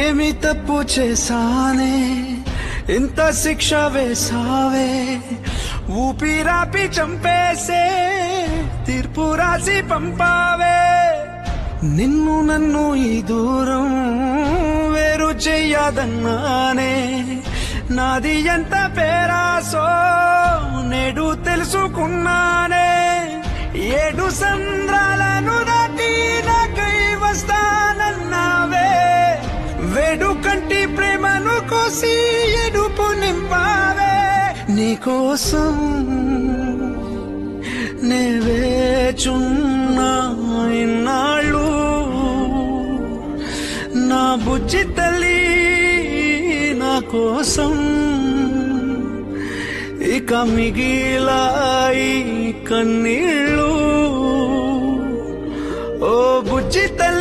ఏమి తప్పు చేశానే ఇంత శిక్ష వేసావే ఊపిరాపి చంపేసే తీర్పు రాసి పంపావే నిన్ను నన్ను ఈ దూరం వేరు చెయ్యదన్నానే నాది ఎంత పేరాసో నేడు తెలుసుకున్నానే 7 సంద్రాలను దాటి నాకై వస్తానన్నావే వేడుకంటి ప్రేమను కోసి ఎడుపు నింపావే నీకోసం నే వేచున్నా ఇన్నాళ్ళు నా బుజ్జి తల్లి నా కోసం ఇక మిగిలాయి కన్నీళ్ళు ఓ బుజ్జి తల్లి